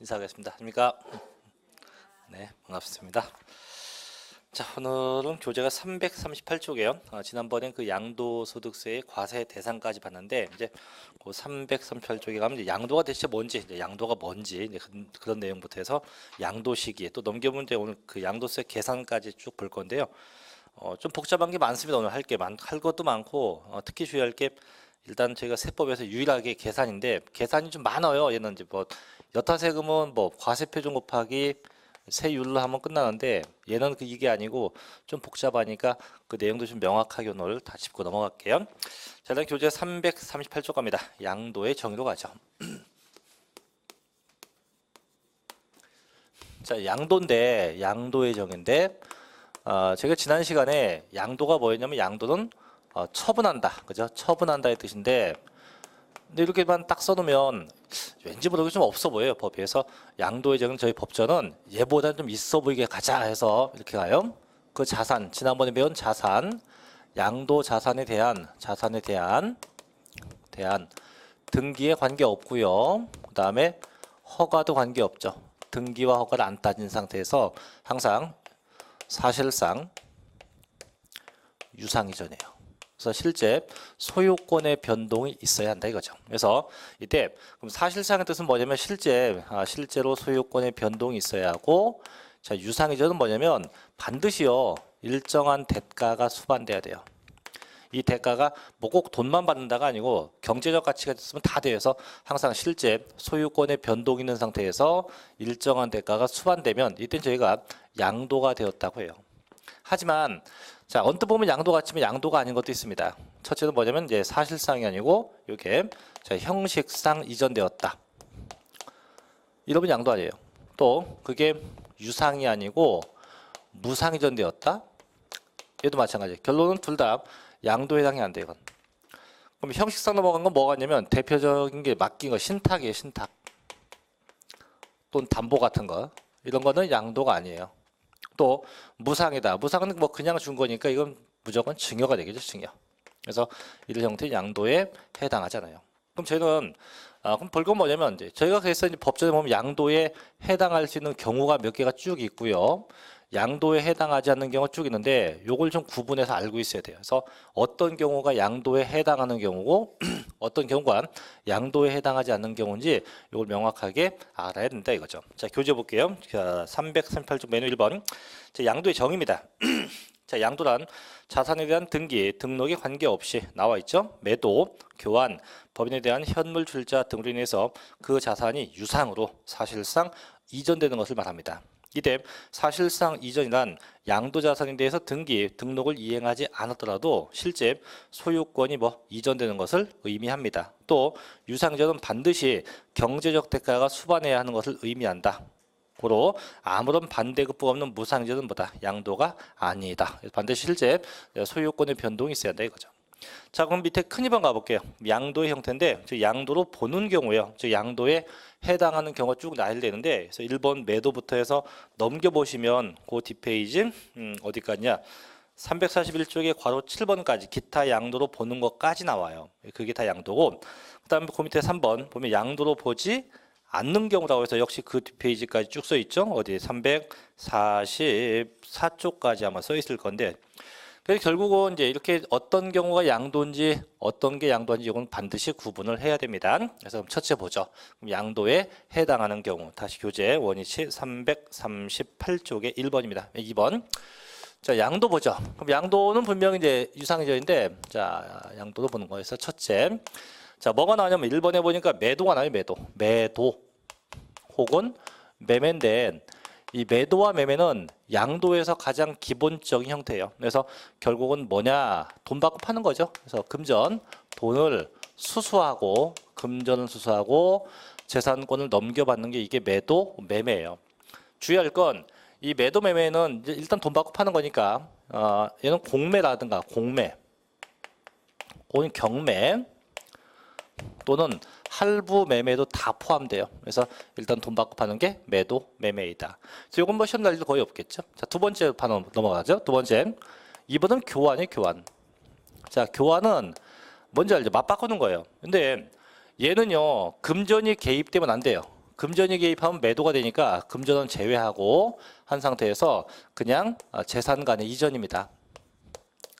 인사하겠습니다. 안녕하십니까? 네, 반갑습니다. 자, 오늘은 교재가 338쪽이에요. 지난번엔 그 양도소득세의 과세 대상까지 봤는데 이제 그 338쪽에 가면 이제 양도가 대체 뭔지, 이제 양도가 뭔지 이제 그런 내용부터 해서 양도 시기에 또 넘겨보면 이제 오늘 그 양도세 계산까지 쭉 볼 건데요. 좀 복잡한 게 많습니다. 오늘 할 것도 많고 특히 주의할 게 일단 저희가 세법에서 유일하게 계산인데 계산이 좀 많아요. 얘는 이제 뭐 여타세금은 뭐 과세표준 곱하기 세율로 하면 끝나는데 얘는 이게 아니고 좀 복잡하니까 그 내용도 좀 명확하게 오늘 다 짚고 넘어갈게요. 자, 일단 교재 338쪽 갑니다. 양도의 정의로 가죠. 자, 양도의 정의인데 제가 지난 시간에 양도가 뭐였냐면 양도는 처분한다, 그죠? 처분한다의 뜻인데, 근데 이렇게만 딱 써놓으면 왠지 모르게 좀 없어 보여요. 법에서 양도의 정의는 저희 법전은 얘보다 좀 있어 보이게 가자 해서 이렇게 가요. 그 자산, 지난번에 배운 자산, 양도 자산에 대한 등기에 관계 없고요. 그 다음에 허가도 관계 없죠. 등기와 허가를 안 따진 상태에서 항상 사실상 유상이전이에요. 그래서 실제 소유권의 변동이 있어야 한다 이거죠. 그래서 이때 그럼 사실상의 뜻은 뭐냐면 실제로 소유권의 변동이 있어야 하고, 자, 유상이전은 뭐냐면 반드시요 일정한 대가가 수반돼야 돼요. 이 대가가 뭐 꼭 돈만 받는다가 아니고 경제적 가치가 있으면 다 돼서 항상 실제 소유권의 변동이 있는 상태에서 일정한 대가가 수반되면 이때 저희가 양도가 되었다고 해요. 하지만 자, 언뜻 보면 양도 같지만 양도가 아닌 것도 있습니다. 첫째는 뭐냐면 이제 사실상이 아니고 이렇게 자, 형식상 이전되었다. 이러면 양도 아니에요. 또 그게 유상이 아니고 무상 이전되었다. 얘도 마찬가지. 결론은 둘 다 양도에 해당이 안 돼요. 이건. 그럼 형식상 넘어간 건 뭐가 있냐면 대표적인 게 맡긴 거 신탁이에요. 신탁. 또는 담보 같은 거. 이런 거는 양도가 아니에요. 또 무상이다. 무상은 뭐 그냥 준 거니까 이건 무조건 증여가 되겠죠. 증여. 그래서 이런 형태의 양도에 해당하잖아요. 그럼 저희는 그럼 볼 건 뭐냐면 이제 저희가 그래서 이제 법전에 보면 양도에 해당할 수 있는 경우가 몇 개가 쭉 있고요. 양도에 해당하지 않는 경우가 쭉 있는데 요걸 좀 구분해서 알고 있어야 돼요. 그래서 어떤 경우가 양도에 해당하는 경우고 어떤 경우가 양도에 해당하지 않는 경우인지 이걸 명확하게 알아야 된다 이거죠. 자, 교재 볼게요. 338쪽 메뉴 1번. 자, 양도의 정의입니다. 자, 양도란 자산에 대한 등록에 관계없이 나와 있죠. 매도, 교환, 법인에 대한 현물 출자 등으로 인해서 그 자산이 유상으로 사실상 이전되는 것을 말합니다. 이때 사실상 이전이란 양도자산에 대해서 등록을 이행하지 않았더라도 실제 소유권이 이전되는 것을 의미합니다. 또 유상이전은 반드시 경제적 대가가 수반해야 하는 것을 의미한다. 고로 아무런 반대급부가 없는 무상이전은 양도가 아니다. 반드시 실제 소유권의 변동이 있어야 한다 이거죠. 자, 그럼 밑에 큰 2번 가볼게요. 양도의 형태인데 양도로 보는 경우예요. 양도에 해당하는 경우가 쭉 나열되는데, 그래서 1번 매도부터 해서 넘겨보시면 그 뒷페이지 어디까지냐 341쪽에 괄호 7번까지 기타 양도로 보는 것까지 나와요. 그게 다 양도고, 그 다음에 그 밑에 3번 보면 양도로 보지 않는 경우라고 해서 역시 그 뒷페이지까지 쭉 써 있죠. 어디 344쪽까지 아마 써 있을 건데, 그래서 결국은 이제 이렇게 어떤 경우가 양도인지 어떤 게 양도인지 이건 반드시 구분을 해야 됩니다. 그래서 첫째 보죠. 그럼 양도에 해당하는 경우 다시 교재 원위치 338쪽에 1번입니다. 2번. 자, 양도 보죠. 그럼 양도는 분명히 이제 유상이전인데, 자, 양도로 보는 거에서 첫째. 자, 뭐가 나오냐면 1번에 보니까 매도가 나와요. 매도 혹은 매매인데, 이 매도와 매매는 양도에서 가장 기본적인 형태예요. 그래서 결국은 뭐냐, 돈 받고 파는 거죠. 그래서 돈을 수수하고 재산권을 넘겨받는 게 이게 매매예요. 주의할 건 이 매도 매매는 일단 돈 받고 파는 거니까 얘는 공매라든가 혹은 경매 또는 할부 매매도 다 포함돼요. 그래서 일단 돈 받고 파는 게 매매이다. 그래서 이건 시험 날 일도 거의 없겠죠. 자, 두 번째 판 넘어가죠. 두 번째. 2번은 교환이에요. 교환. 자, 교환은 뭔지 알죠? 맞바꾸는 거예요. 근데 얘는요 금전이 개입되면 안 돼요. 금전이 개입하면 매도가 되니까 금전은 제외하고 한 상태에서 그냥 재산 간의 이전입니다.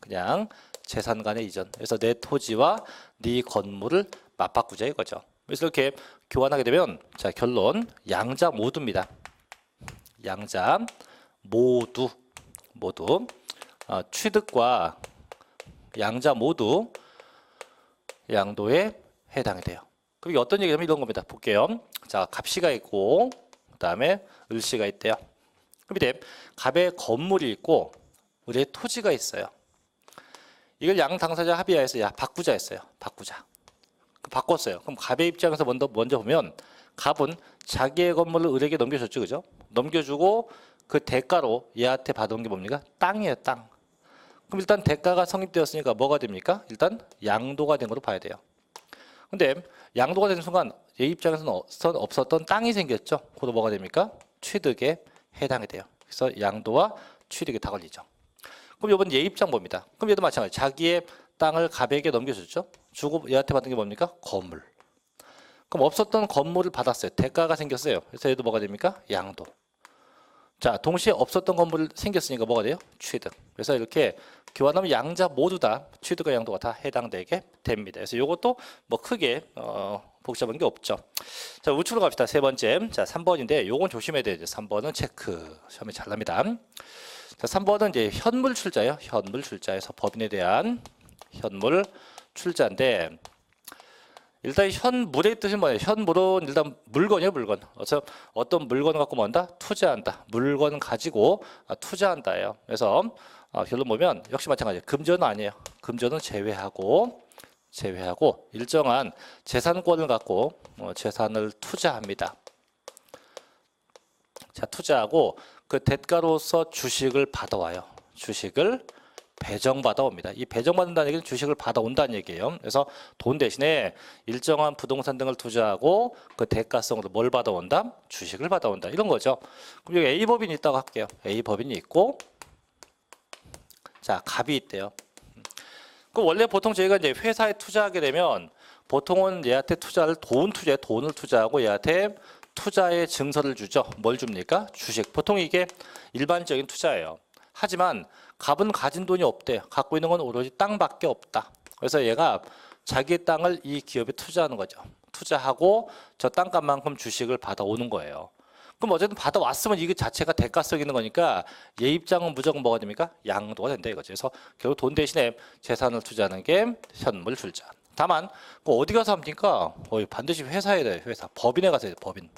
그냥 재산 간의 이전. 그래서 내 토지와 네 건물을 맞바꾸자 이거죠. 그래서 이렇게 교환하게 되면 자 결론 양자 모두입니다. 양자 모두 취득과 양자 모두 양도에 해당이 돼요. 그럼 이게 어떤 얘기냐면 이런 겁니다. 볼게요. 자 갑시가 있고 그 다음에 을시가 있대요. 그럼 밑에 갑의 건물이 있고 을의 토지가 있어요. 이걸 양 당사자 합의하에서 야 바꾸자 했어요. 바꾸자. 바꿨어요. 그럼 갑의 입장에서 먼저 보면 갑은 자기의 건물을 을에게 넘겨줬죠, 그죠? 넘겨주고 그 대가로 얘한테 받아온 게 뭡니까? 땅이에요, 땅. 그럼 일단 대가가 성립되었으니까 뭐가 됩니까? 일단 양도가 된 걸로 봐야 돼요. 근데 양도가 되는 순간 얘 입장에서는 없었던 땅이 생겼죠. 그것도 뭐가 됩니까? 취득에 해당이 돼요. 그래서 양도와 취득이 다 걸리죠. 그럼 이번 얘 입장 봅니다. 그럼 얘도 마찬가지. 자기의 땅을 갑에게 넘겨줬죠. 주고 얘한테 받은 게 뭡니까? 건물. 그럼 없었던 건물을 받았어요. 대가가 생겼어요. 그래서 얘도 뭐가 됩니까? 양도. 자, 동시에 없었던 건물이 생겼으니까 뭐가 돼요? 취득. 그래서 이렇게 교환하면 양자 모두 다 취득과 양도가 다 해당되게 됩니다. 그래서 이것도 뭐 크게 복잡한 게 없죠. 자, 우측으로 갑시다. 세 번째. 자, 3번인데 요건 조심해야 돼요. 3번은 체크. 시험에 잘 납니다. 자, 3번은 이제 현물 출자예요. 현물 출자에서 법인에 대한 현물 출자인데 일단 현물의 뜻이 뭐예요? 현물은 일단 물건이에요, 물건. 그래서 어떤 물건을 갖고 뭔다? 투자한다. 물건 가지고 투자한다예요. 그래서 결론 보면 역시 마찬가지예요. 금전은 아니에요. 금전은 제외하고 일정한 재산권을 갖고 재산을 투자합니다. 자, 투자하고 그 대가로서 주식을 받아와요. 주식을 배정받아 옵니다. 이 배정받는다는 얘기는 주식을 받아온다는 얘기예요. 그래서 돈 대신에 일정한 부동산 등을 투자하고 그 대가성으로 뭘 받아온다? 주식을 받아온다. 이런 거죠. 그럼 여기 A법인이 있다고 할게요. A법인이 있고 자, 갑이 있대요. 그럼 원래 보통 저희가 이제 회사에 투자하게 되면 보통은 얘한테 돈을 투자하고 얘한테 투자의 증서를 주죠. 뭘 줍니까? 주식. 보통 이게 일반적인 투자예요. 하지만 갑은 가진 돈이 없대요. 갖고 있는 건 오로지 땅밖에 없다. 그래서 얘가 자기의 땅을 이 기업에 투자하는 거죠. 투자하고 저 땅값만큼 주식을 받아오는 거예요. 그럼 어쨌든 받아왔으면 이게 자체가 대가성 있는 거니까 얘 입장은 무조건 뭐가 됩니까? 양도가 된다 이거죠. 그래서 결국 돈 대신에 재산을 투자하는 게 현물 출자. 다만 어디 가서 합니까? 반드시 회사에 돼요. 회사. 법인에 가서 해야 돼요. 법인.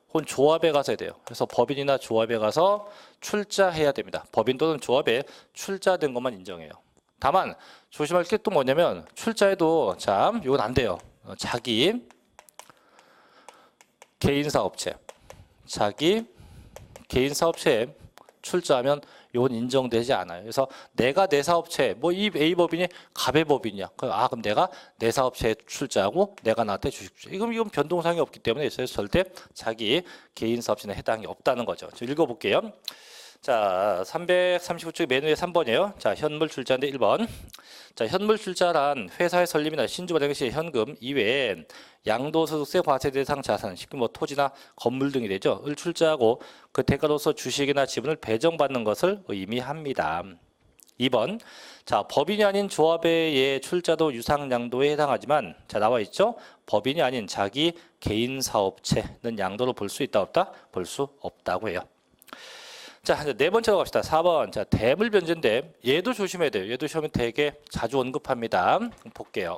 혹은 조합에 가서 해야 돼요. 그래서 법인이나 조합에 가서 출자해야 됩니다. 법인 또는 조합에 출자된 것만 인정해요. 다만 조심할 게 또 뭐냐면 출자해도 참 이건 안 돼요. 자기 개인 사업체에 출자하면 이건 인정되지 않아요. 그래서 내가 내 사업체, 뭐 이 A법인이 갑의 법인이야. 그럼 내가 내 사업체에 출자하고 내가 나한테 주식 주자. 이건 변동사항이 없기 때문에 절대 자기 개인 사업체에 해당이 없다는 거죠. 읽어볼게요. 자, 339쪽 맨 위에 3번이에요. 자, 현물 출자인데 1번. 자, 현물 출자란 회사의 설립이나 신주받은 시 현금 이외에 양도소득세 과세 대상 자산, 쉽게 뭐 토지나 건물 등이 되죠. 을 출자하고 그 대가로서 주식이나 지분을 배정받는 것을 의미합니다. 2번. 자, 법인이 아닌 조합의 출자도 유상양도에 해당하지만 자, 나와 있죠. 법인이 아닌 자기 개인 사업체는 양도로 볼 수 있다 없다? 볼 수 없다고 해요. 자, 이제 네 번째로 갑시다. 4번. 자, 대물 변제인데 얘도 조심해야 돼요. 얘도 시험에 되게 자주 언급합니다. 볼게요.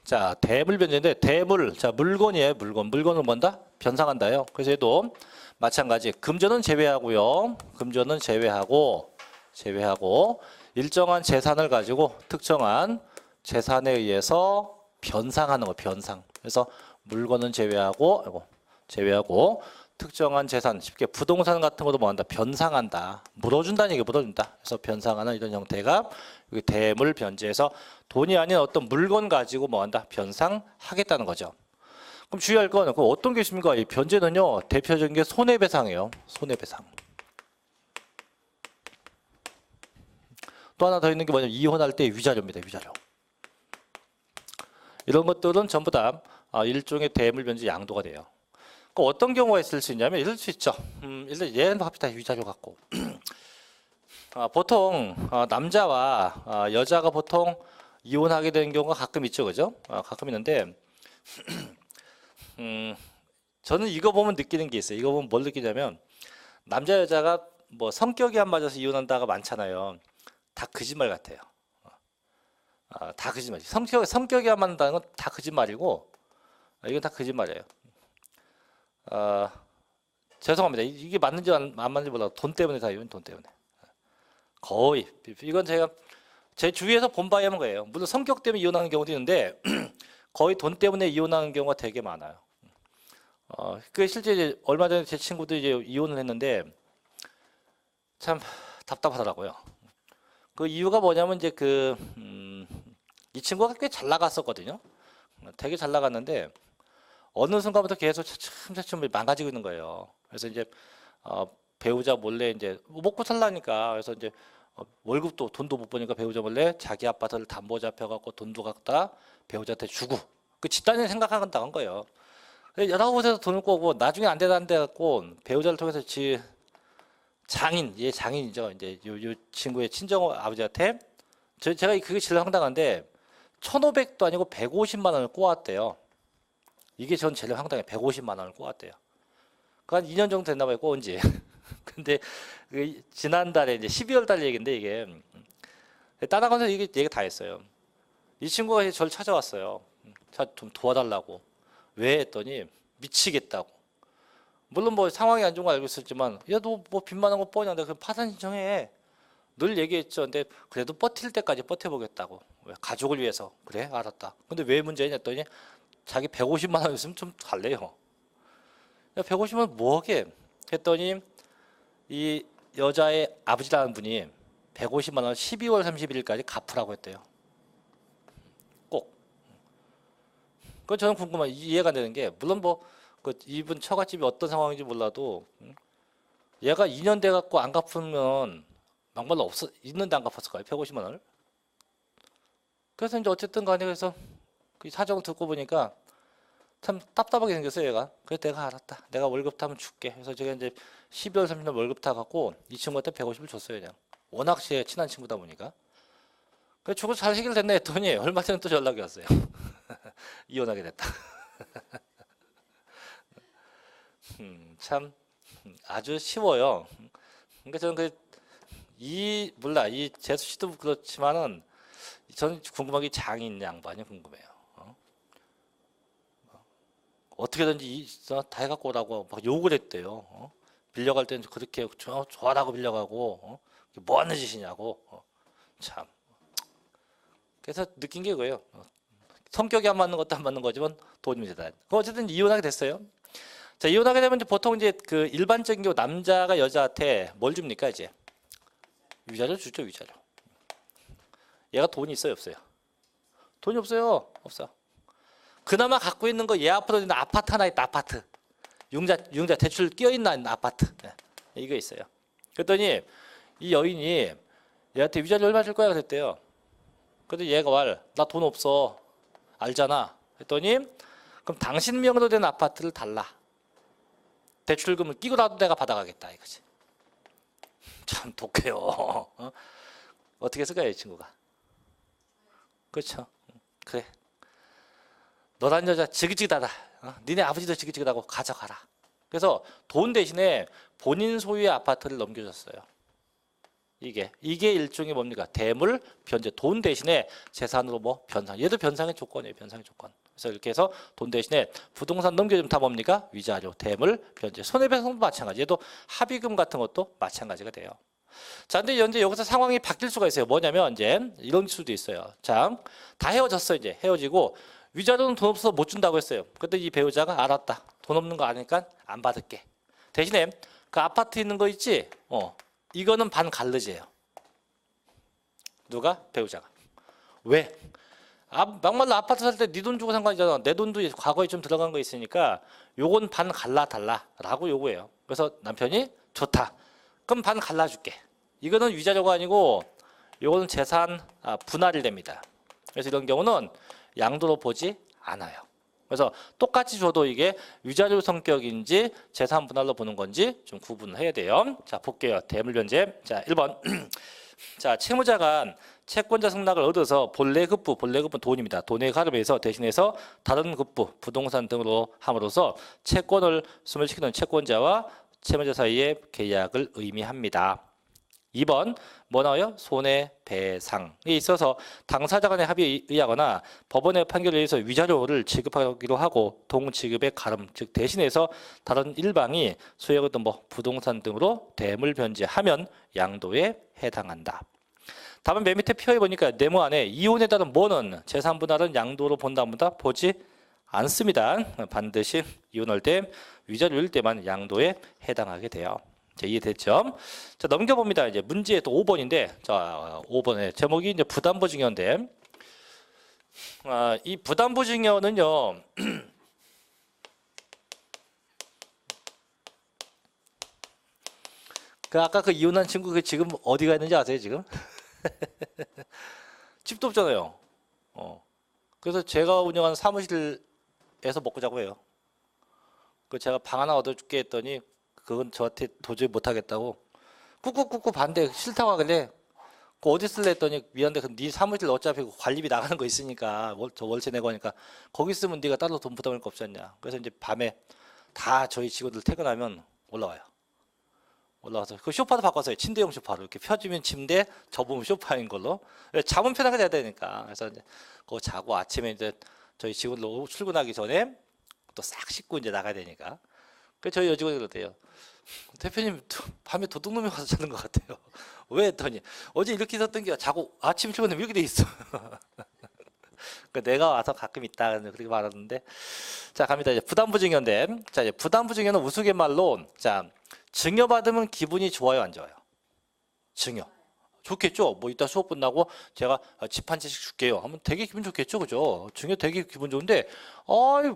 자, 대물 변제인데 대물, 자, 물건이에요. 물건을 뭔다? 변상한다요. 그래서 얘도 마찬가지. 금전은 제외하고요. 금전은 제외하고 일정한 재산을 가지고 특정한 재산에 의해서 변상하는 거, 변상. 그래서 물건은 제외하고 특정한 재산, 쉽게 부동산 같은 것도 뭐한다? 변상한다. 물어준다는 얘기, 물어준다. 그래서 변상하는 이런 형태가 여기 대물 변제에서 돈이 아닌 어떤 물건 가지고 뭐한다? 변상하겠다는 거죠. 그럼 주의할 건 그럼 어떤 게 있습니까? 이 변제는요, 대표적인 게 손해배상이에요. 손해배상. 또 하나 더 있는 게 뭐냐면 이혼할 때 위자료입니다. 위자료. 이런 것들은 전부 다 일종의 대물 변제 양도가 돼요. 어떤 경우가 있을 수 있냐면 이럴 수 있죠. 일단 예는 합시다. 위자료 갖고. 보통 남자와 여자가 보통 이혼하게 되는 경우가 가끔 있죠. 그죠? 가끔 있는데 저는 이거 보면 느끼는 게 있어요. 이거 보면 뭘 느끼냐면 남자 여자가 뭐 성격이 안 맞아서 이혼한다가 많잖아요. 다 거짓말 같아요. 다 거짓말이지. 성격이 안 맞는다는 건 다 거짓말이고 이건 다 거짓말이에요. 죄송합니다. 이게 맞는지 안 맞는지 몰라도 돈 때문에 다 이혼, 돈 때문에. 거의 이건 제가 제 주위에서 본 바에 하는 거예요. 물론 성격 때문에 이혼하는 경우도 있는데 거의 돈 때문에 이혼하는 경우가 되게 많아요. 그 실제 이제 얼마 전에 제 친구도 이제 이혼을 했는데 참 답답하더라고요. 그 이유가 뭐냐면 이제 이 친구가 꽤 잘 나갔었거든요. 되게 잘 나갔는데 어느 순간부터 계속 차츰 망가지고 있는 거예요. 그래서 이제 배우자 몰래 이제 먹고 살라니까 그래서 이제 월급도 돈도 못 버니까 배우자 몰래 자기 아파트를 담보 잡혀갖고 돈도 갖다 배우자한테 주고 그 집단이 생각한다는 거예요. 여러 곳에서 돈을 꼬고 나중에 안 되다 갖고 배우자를 통해서 얘 장인이죠. 이제 요 친구의 친정 아버지한테 제가 그게 제일 황당한데 1,500도 아니고 150만 원을 꼬았대요. 이게 전 제일 황당해. 150만 원을 꼬았대요. 그 한 2년 정도 됐나 봐요. 꼬은 지. 근데 지난달에 이제 12월 달 얘기인데 이게 따라가면서 이게 얘기 다 했어요. 이 친구가 저를 찾아왔어요. 좀 도와달라고. 왜 했더니 미치겠다고. 물론 뭐 상황이 안 좋은 거 알고 있었지만 야 너 뭐 빚만한 거 뻔히 한다. 그럼 파산 신청해. 늘 얘기했죠. 근데 그래도 버틸 때까지 버텨보겠다고. 왜? 가족을 위해서. 그래 알았다. 근데 왜 문제냐 했더니 자기 150만 원 있으면 좀 달래요. 야 150만 원 뭐하게 했더니 이 여자의 아버지라는 분이 150만 원 12월 31일까지 갚으라고 했대요. 꼭. 그건 저는 궁금한 이해가 되는 게 물론 그 이분 처갓집이 어떤 상황인지 몰라도 얘가 2년 돼 갖고 안 갚으면 막말로 있는데 안 갚았을까요? 150만 원을. 그래서 이제 어쨌든 간에 그래서 그 사정을 듣고 보니까 참 답답하게 생겼어요, 얘가. 그래서 내가 알았다. 내가 월급 타면 줄게. 그래서 제가 이제 12월 30일 월급 타 갖고 이 친구한테 150을 줬어요, 그냥. 워낙 제 친한 친구다 보니까. 그래서 저거 잘 해결됐네 했더니 얼마 전에 또 연락이 왔어요. 이혼하게 됐다. 참 아주 쉬워요. 그러니까 저는 몰라 이 재수 씨도 그렇지만은 저는 궁금한 게 장인 양반이 궁금해요. 어떻게든지 다 해갖고 오라고 막 욕을 했대요. 빌려갈 때는 그렇게 좋아라고 빌려가고 뭐 하는 짓이냐고. 참. 그래서 느낀 게 그거예요. 성격이 안 맞는 것도 안 맞는 거지만 돈이 문제다. 어쨌든 이혼하게 됐어요. 자, 이혼하게 되면 이제 보통 이제 그 일반적인 경우 남자가 여자한테 뭘 줍니까 이제? 위자료 주죠, 위자료. 얘가 돈이 있어요, 없어요? 돈이 없어요, 없어. 그나마 갖고 있는 거 얘 앞으로 있는 아파트 하나 있다, 아파트. 융자 대출 끼어 있는 아파트. 네. 이거 있어요. 그랬더니 이 여인이 얘한테 위자료 얼마 줄 거야 그랬대요. 그래도 얘가 나 돈 없어. 알잖아. 했더니 그럼 당신 명의로 된 아파트를 달라. 대출금을 끼고라도 내가 받아가겠다 이거지. 참 독해요. 어떻게 쓸까요, 이 친구가? 그렇죠. 그래. 너란 여자 지긋지긋하다. 니네 아버지도 지긋지긋하고 가져가라. 그래서 돈 대신에 본인 소유의 아파트를 넘겨줬어요. 이게 일종의 뭡니까? 대물 변제. 돈 대신에 재산으로 변상. 얘도 변상의 조건이에요. 변상의 조건. 그래서 이렇게 해서 돈 대신에 부동산 넘겨주면 다 뭡니까? 위자료, 대물, 변제. 손해배상도 마찬가지. 얘도 합의금 같은 것도 마찬가지가 돼요. 자, 근데 현재 여기서 상황이 바뀔 수가 있어요. 뭐냐면 이제 이런 수도 있어요. 자, 다 헤어졌어 이제 헤어지고 위자료는 돈 없어서 못 준다고 했어요. 그때 이 배우자가 알았다. 돈 없는 거 아니까 안 받을게. 대신에 그 아파트 있는 거 있지? 이거는 반 갈르지예요. 누가? 배우자가. 왜? 막말로 아파트 살 때 네 돈 주고 산 거 아니잖아. 내 돈도 과거에 좀 들어간 거 있으니까 요건 반 갈라달라라고 요구해요. 그래서 남편이 좋다. 그럼 반 갈라줄게. 이거는 위자료가 아니고 요거는 재산 분할이 됩니다. 그래서 이런 경우는 양도로 보지 않아요. 그래서 똑같이 줘도 이게 위자료 성격인지 재산 분할로 보는 건지 좀 구분해야 돼요. 자, 볼게요. 대물변제. 자, 1번. 자, 채무자가 채권자 승낙을 얻어서 본래 급부는 돈입니다. 돈에 가름해서 대신해서 다른 급부, 부동산 등으로 함으로써 채권을 소멸시키는 채권자와 채무자 사이의 계약을 의미합니다. 2번 뭐 나와요? 손해배상에 있어서 당사자 간의 합의에 의하거나 법원의 판결에 의해서 위자료를 지급하기로 하고 동지급의 가름, 즉 대신해서 다른 일방이 소유하던 뭐 부동산 등으로 대물변제하면 양도에 해당한다. 다만 맨 밑에 표에 보니까 네모 안에 이혼에 따른 뭐는 재산 분할은 양도로 본다 보지 않습니다. 반드시 이혼할 때 위자료일 때만 양도에 해당하게 돼요. 자, 이해됐죠? 자, 넘겨봅니다. 이제 문제 또 5번인데, 자, 5번의 제목이 이제 부담보증여인데, 이 부담보증여는요, 아까 그 이혼한 친구 그 지금 어디가 있는지 아세요, 지금? 집도 없잖아요. 그래서 제가 운영하는 사무실에서 먹고 자고 해요. 그 제가 방 하나 얻어줄게 했더니, 그건 저한테 도저히 못하겠다고 꾹꾹꾹꾹 반대 싫다고 하길래 그 어디 쓸래 했더니 미안한데 네 사무실 어차피 관리비 나가는 거 있으니까 저 월세 내고 하니까 거기 쓰면 네가 따로 돈 부담할 거 없지 않냐. 그래서 이제 밤에 다 저희 직원들 퇴근하면 올라와서 그 소파도 바꿨어요. 침대용 소파로 이렇게 펴주면 침대, 접으면 소파인 걸로. 잠은 편하게 자야 되니까. 그래서 이제 그거 자고 아침에 이제 저희 직원들 출근하기 전에 또 싹 씻고 이제 나가야 되니까. 그래서 저희 여직원이 그러대요. 대표님 밤에 도둑놈이 와서 자는 것 같아요. 왜 했더니 어제 이렇게 있었던 게 자고 아침 출근하면 이렇게 돼 있어. 그러니까 내가 와서 가끔 있다 그렇게 말하는데, 자 갑니다. 이제 부담부증여인데, 자 이제 부담부증여는 우스갯말로 자 증여받으면 기분이 좋아요, 안 좋아요? 증여 좋겠죠. 뭐 이따 수업 끝나고 제가 집 한 채씩 줄게요 하면 되게 기분 좋겠죠, 그죠? 증여 되게 기분 좋은데,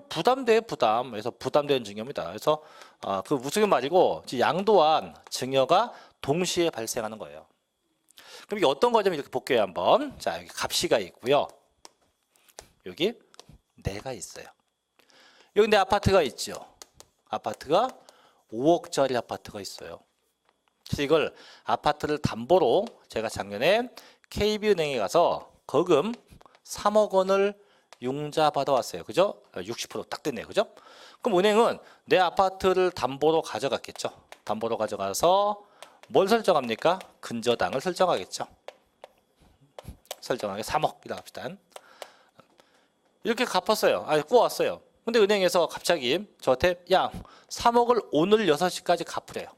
부담돼 부담. 그래서 부담되는 증여입니다. 그래서 그 우스갯말이고 양도한 증여가 동시에 발생하는 거예요. 그럼 이게 어떤 거냐면 이렇게 볼게요, 한번. 자 여기 갑시가 있고요. 여기 내가 있어요. 여기 내 아파트가 있죠. 아파트가 5억짜리 아파트가 있어요. 그래서 이걸 아파트를 담보로 제가 작년에 KB은행에 가서 거금 3억 원을 융자 받아왔어요. 그죠? 60%딱 됐네요. 그죠? 그럼 은행은 내 아파트를 담보로 가져갔겠죠. 담보로 가져가서 뭘 설정합니까? 근저당을 설정하겠죠. 설정하게 3억이라고 합시다. 이렇게 갚았어요. 꾸었어요. 근데 은행에서 갑자기 저한테 야 3억을 오늘 6시까지 갚으래요.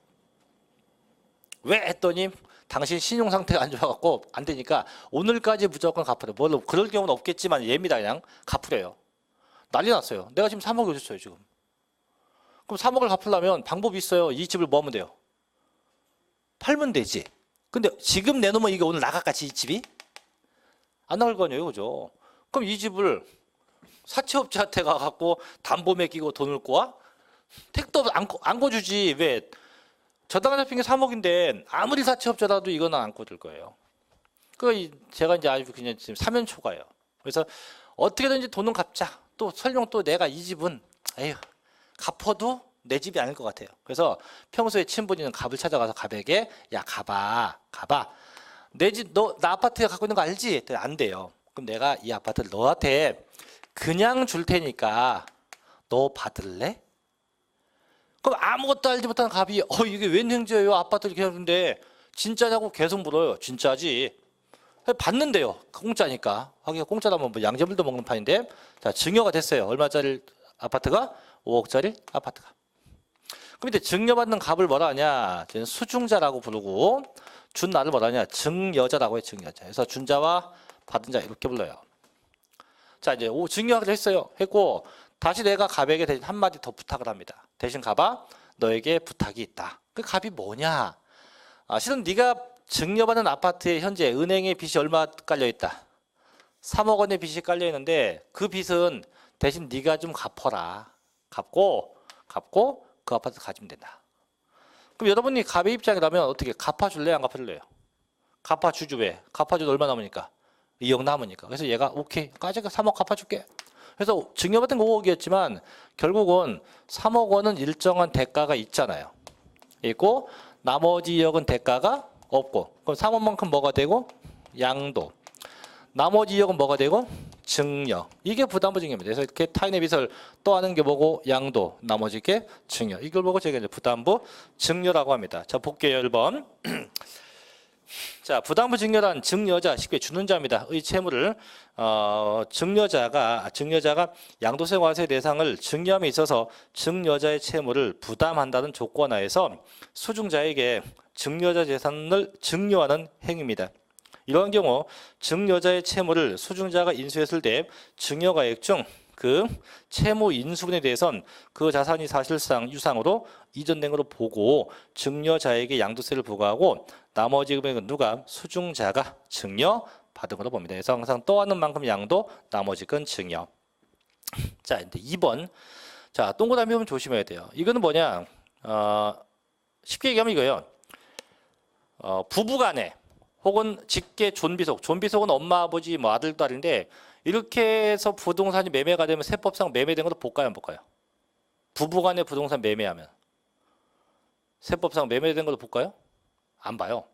왜 했더니 당신 신용 상태가 안 좋아갖고 안 되니까 오늘까지 무조건 갚으래. 뭐 그럴 경우는 없겠지만 얘입니다. 그냥 갚으래요. 난리 났어요. 내가 지금 3억이 어딨어요 지금. 그럼 3억을 갚으려면 방법이 있어요. 이 집을 뭐 하면 돼요? 팔면 되지. 근데 지금 내놓으면 이게 오늘 나갈까지 이 집이? 안 나갈 거 아니에요, 그죠? 그럼 이 집을 사채업자한테 가갖고 담보 맡기고 돈을 꼬아? 택도 안 꿔주지. 왜? 저당 잡힌 게 3억인데 아무리 사채업자라도 이거는 안 꿔줄 거예요. 제가 이제 아주 그냥 지금 사면초가예요. 그래서 어떻게든지 돈은 갚자. 또 설령 또 내가 이 집은 에휴 갚아도 내 집이 아닐 것 같아요. 그래서 평소에 친분이는 갑을 찾아가서 갑에게 야 가봐 내 집 너 나 아파트에 갖고 있는 거 알지? 안 돼요. 그럼 내가 이 아파트를 너한테 그냥 줄 테니까 너 받을래? 그럼 아무것도 알지 못하는 갑이 이게 웬 행제예요? 아파트를 그냥 주는데 진짜냐고 계속 물어요. 진짜지. 받는데요. 공짜니까. 하긴 공짜라면 뭐 양재물도 먹는 판인데, 자 증여가 됐어요. 얼마짜리 아파트가? 5억짜리 아파트가. 그럼 이제 증여받는 갑을 뭐라 하냐? 수중자라고 부르고 준 나를 뭐라 하냐? 증여자라고 해요. 증여자. 그래서 준 자와 받은 자 이렇게 불러요. 자 이제 증여하기로 했어요. 했고 다시 내가 갑에게 대신 한마디 더 부탁을 합니다. 대신 갑아 너에게 부탁이 있다. 그 갑이 뭐냐? 실은 네가 증여받은 아파트에 현재 은행에 빚이 얼마 깔려 있다. 3억 원의 빚이 깔려 있는데 그 빚은 대신 네가 좀 갚아라. 갚고 그 아파트 가지면 된다. 그럼 여러분이 갑의 입장이라면 어떻게 갚아줄래요? 안 갚아줄래요? 갚아주죠. 왜? 갚아줘도 얼마 남으니까? 2억 남으니까. 그래서 얘가 오케이. 까지가 3억 갚아줄게. 그래서 증여받은 거 5억이었지만 결국은 3억 원은 일정한 대가가 있잖아요. 있고 나머지 2억은 대가가 없고 그럼 3억만큼 뭐가 되고? 양도. 나머지 2억은 뭐가 되고? 증여. 이게 부담부 증여입니다. 그래서 이렇게 타인의 빚을 떠안는 게 뭐고? 양도. 나머지 게 증여. 이걸 보고 제가 이제 부담부 증여라고 합니다. 자, 볼게요. 1번. 자, 부담부 증여란 증여자, 쉽게 주는 자입니다. 의 채무를 증여자가 양도세 과세 대상을 증여함에 있어서 증여자의 채무를 부담한다는 조건 하에서 수중자에게 증여자 재산을 증여하는 행위입니다. 이러한 경우 증여자의 채무를 수중자가 인수했을 때 증여가액 중 그 채무 인수분에 대해선 그 자산이 사실상 유상으로 이전된 것으로 보고 증여자에게 양도세를 부과하고 나머지 금액은 누가? 수중자가 증여받은 것으로 봅니다. 그래서 항상 떠안는 만큼 양도, 나머지 건 증여. 자, 근데 2번. 자, 동그라미 보면 조심해야 돼요. 이거는 뭐냐? 쉽게 얘기하면 이거예요. 부부간에 혹은 직계 존비속. 존비속은 엄마, 아버지, 뭐 아들, 딸인데 이렇게 해서 부동산이 매매가 되면 세법상 매매된 것도 볼까요, 안 볼까요? 부부간에 부동산 매매하면 세법상 매매된 것도 볼까요? 안 봐요.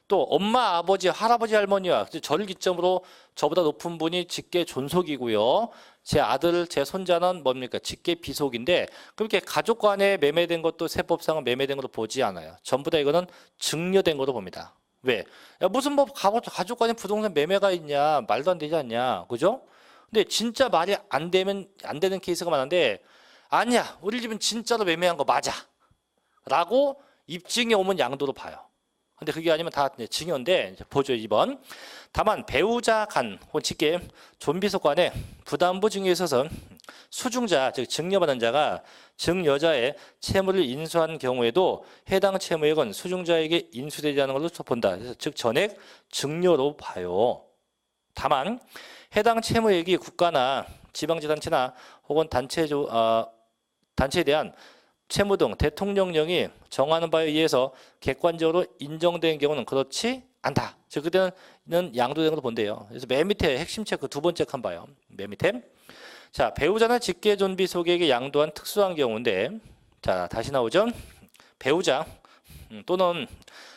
또 엄마, 아버지, 할아버지, 할머니와 저를 기점으로 저보다 높은 분이 직계 존속이고요. 제 아들, 제 손자는 뭡니까? 직계 비속인데 그렇게 가족 간에 매매된 것도 세법상은 매매된 것도 보지 않아요. 전부 다 이거는 증여된 것으로 봅니다. 왜? 야, 무슨 뭐 가족 간에 부동산 매매가 있냐? 말도 안 되지 않냐? 그죠? 근데 진짜 말이 안 되는 케이스가 많은데 아니야. 우리 집은 진짜로 매매한 거 맞아. 라고 입증이 오면 양도로 봐요. 근데 그게 아니면 다 증여인데 보죠. 2번. 다만 배우자 간 혹은 직계 존비속 간에 부담부 증여에 있어서 수중자 즉 증여받은 자가 증여자의 채무를 인수한 경우에도 해당 채무액은 수중자에게 인수되지 않은 걸로 본다. 그래서 즉 전액 증여로 봐요. 다만 해당 채무액이 국가나 지방자치단체나 혹은 단체에 대한 채무 등 대통령령이 정하는 바에 의해서 객관적으로 인정된 경우는 그렇지 않다. 즉 그때는 양도된 걸로 본대요. 그래서 맨 밑에 핵심 체크 두 번째 칸 봐요. 맨 밑에. 자, 배우자나 직계 존비 속에게 양도한 특수한 경우인데 자, 다시 나오죠. 배우자 또는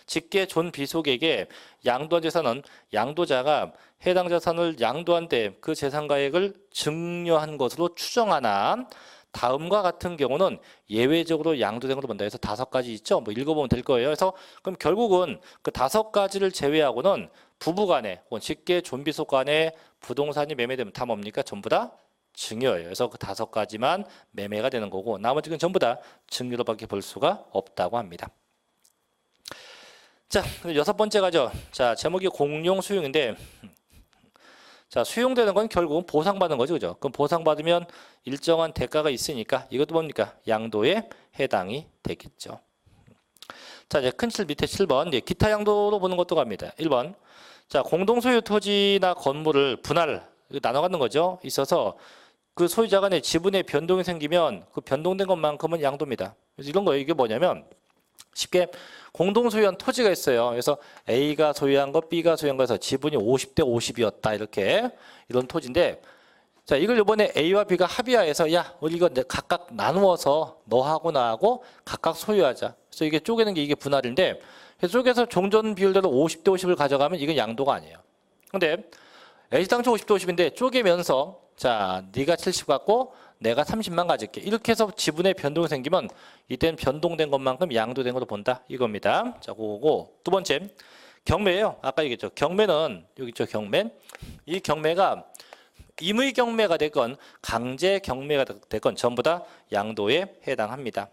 직계 존비 속에게 양도한 재산은 양도자가 해당 자산을 양도한 때 그 재산가액을 증여한 것으로 추정하나 다음과 같은 경우는 예외적으로 양도된 걸로 본다. 그래서 5가지 있죠. 뭐 읽어보면 될 거예요. 그래서 그럼 결국은 그 5가지를 제외하고는 부부간에 혹은 직계 존비속 간에 부동산이 매매되면 다 뭡니까? 전부 다 증여예요. 그래서 그 5가지만 매매가 되는 거고 나머지는 전부 다 증여로밖에 볼 수가 없다고 합니다. 자, 6번째 가죠. 자, 제목이 공용 수용인데 자, 수용되는 건 결국은 보상받는 거죠. 그죠? 그럼 보상받으면 일정한 대가가 있으니까 이것도 뭡니까? 양도에 해당이 되겠죠. 자, 이제 큰 7 밑에 7번. 이제 기타 양도로 보는 것도 갑니다. 1번. 자, 공동소유 토지나 건물을 분할, 나눠 갖는 거죠. 있어서 그 소유자 간에 지분의 변동이 생기면 그 변동된 것만큼은 양도입니다. 그래서 이런 거예요. 이게 뭐냐면 쉽게 공동 소유한 토지가 있어요. 그래서 A가 소유한 것, B가 소유한 거에서 지분이 50대 50이었다. 이렇게 이런 토지인데 자, 이걸 이번에 A와 B가 합의하에서 야, 우리 이거 각각 나누어서 너하고 나하고 각각 소유하자. 그래서 이게 쪼개는 게 이게 분할인데 쪼개서 종전 비율대로 50대 50을 가져가면 이건 양도가 아니에요. 근데 A 당초 50대 50인데 쪼개면서 자, 네가 70 갖고 내가 30만 가질게. 이렇게 해서 지분의 변동이 생기면 이때는 변동된 것만큼 양도된 걸로 본다. 이겁니다. 자, 그거고 두 번째 경매예요. 아까 얘기했죠. 경매는 여기 있죠. 경매. 이 경매가 임의 경매가 됐건 강제 경매가 됐건 전부 다 양도에 해당합니다.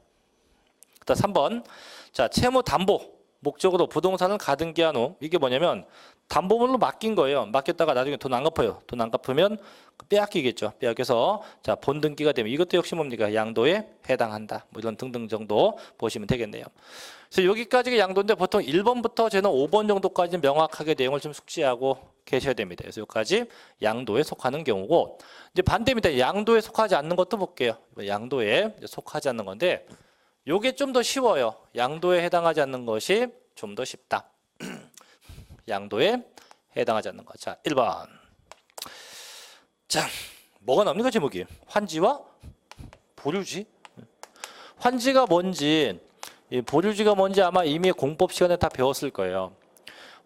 그다음 3번. 자, 채무 담보 목적으로 부동산을 가등기 한 후 이게 뭐냐면 담보물로 맡긴 거예요. 맡겼다가 나중에 돈 안 갚아요. 돈 안 갚으면 빼앗기겠죠. 빼앗겨서 자, 본등기가 되면 이것도 역시 뭡니까? 양도에 해당한다. 뭐 이런 등등 정도 보시면 되겠네요. 그래서 여기까지가 양도인데 보통 1번부터 저는 5번 정도까지는 명확하게 내용을 좀 숙지하고 계셔야 됩니다. 그래서 여기까지 양도에 속하는 경우고 이제 반대입니다. 양도에 속하지 않는 것도 볼게요. 양도에 속하지 않는 건데 요게 좀 더 쉬워요. 양도에 해당하지 않는 것이 좀 더 쉽다. 양도에 해당하지 않는 거. 자, 1번. 자, 뭐가 나옵니까 제목이? 환지와 보류지. 환지가 뭔지, 이 보류지가 뭔지 아마 이미 공법 시간에 다 배웠을 거예요.